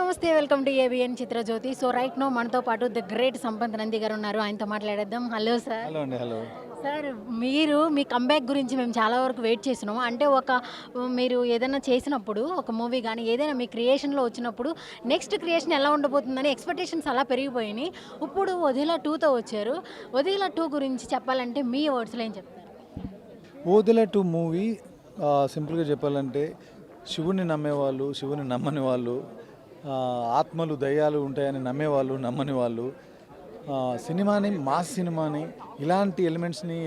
నమస్తే, welcome to ABN Chitrajyothi. So right now మనతో పాటు ద గ్రేట్ సంపత్ నంది గారు ఉన్నారు. ఆయనతో మాట్లాడేద్దాం. Hello sir. హలో అండి. హలో. సార్, మీరు మీ కంబ్యాక్ గురించి మేము చాలా వరకు వెయిట్ చేసినాము. అంటే మీరు ఏదైనా చేసినప్పుడు ఒక మూవీ కానీ ఏదైనా మీ క్రియేషన్లో వచ్చినప్పుడు నెక్స్ట్ క్రియేషన్ ఎలా ఉండబోతుందని ఎక్స్పెక్టేషన్స్ అలా పెరిగిపోయినాయి. ఇప్పుడు వదిలా 2తో వచ్చారు. వదిలా 2 గురించి చెప్పాలంటే మీ వర్డ్స్లో ఏం చెప్తారు? ఓదెల 2 మూవీ సింపుల్గా చెప్పాలంటే శివుని నమ్మేవాళ్ళు, శివుని నమ్మని వాళ్ళు, ఆత్మలు దయ్యాలు ఉంటాయని నమ్మేవాళ్ళు, నమ్మని వాళ్ళు, సినిమాని మాస్ సినిమాని ఇలాంటి ఎలిమెంట్స్ని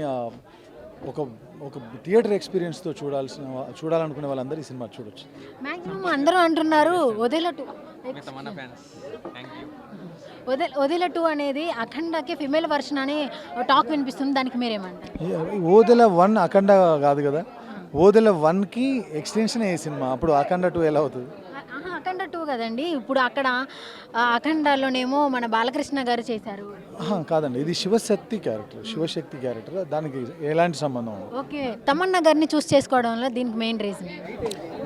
ఒక ఒక థియేటర్ ఎక్స్పీరియన్స్తో చూడాలనుకునే వాళ్ళందరూ ఈ సినిమా చూడొచ్చు. మ్యాక్సిమం అందరూ అంటున్నారు వదిలా 2 వదిలా 2 అనేది అఖండకి ఫిమేల్ వర్షన్ అని టాక్ వినిపిస్తుంది. దానికి మీరేమంటారు? ఓదెల 1 అఖండ కాదు కదా, ఓదెల 1కి ఎక్స్టెన్షన్ ఏ సినిమా. అప్పుడు అఖండ 2 ఎలా అవుతుంది? అఖండ 2 కదండి. ఇప్పుడు అక్కడ అఖండలోనేమో మన బాలకృష్ణ గారు చేశారు. కాదండి, ఇది శివశక్తి క్యారెక్టర్. దానికి ఎలాంటి సంబంధం? ఓకే, తమన్నా గారిని చూస్ చేసుకోవడంలో దీనికి main reason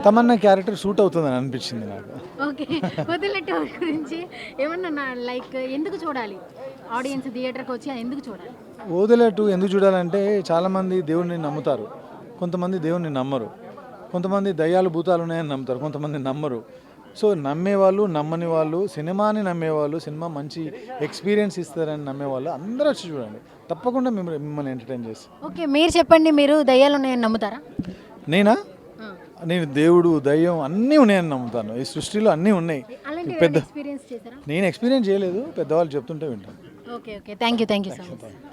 Tamannaah character suit అవుతుందని అనిపించింది నాకు. ఓకే, వదిలా 2 గురించి ఏమన్నా లైక్ ఎందుకు చూడాలి ఆడియన్స్ థియేటర్కి వచ్చి ఎందుకు చూడాలి? ఓదెల 2 ఎందుకు చూడాలంటే చాలామంది దేవుడిని నమ్ముతారు, కొంతమంది దేవుడిని నమ్మరు, కొంతమంది దయ్యాలు భూతాలు ఉన్నాయని నమ్ముతారు, కొంతమంది నమ్మరు. సో నమ్మేవాళ్ళు, నమ్మని వాళ్ళు, సినిమాని నమ్మేవాళ్ళు, సినిమా మంచి ఎక్స్పీరియన్స్ ఇస్తారని నమ్మేవాళ్ళు అందరూ వచ్చి చూడండి. తప్పకుండా మిమ్మల్ని ఎంటర్టైన్ చేసి. ఓకే, మీరు చెప్పండి, మీరు దయ్యాలు ఉన్నాయని నమ్ముతారా? నేను దేవుడు, దయ్యం అన్నీ ఉన్నాయని నమ్ముతాను. ఈ సృష్టిలో అన్నీ ఉన్నాయి. ఎక్స్పీరియన్స్ చేశారా? నేను ఎక్స్పీరియన్స్ చేయలేదు, పెద్దవాళ్ళు చెప్తుంటే వింటాను. Okay, thank you so much.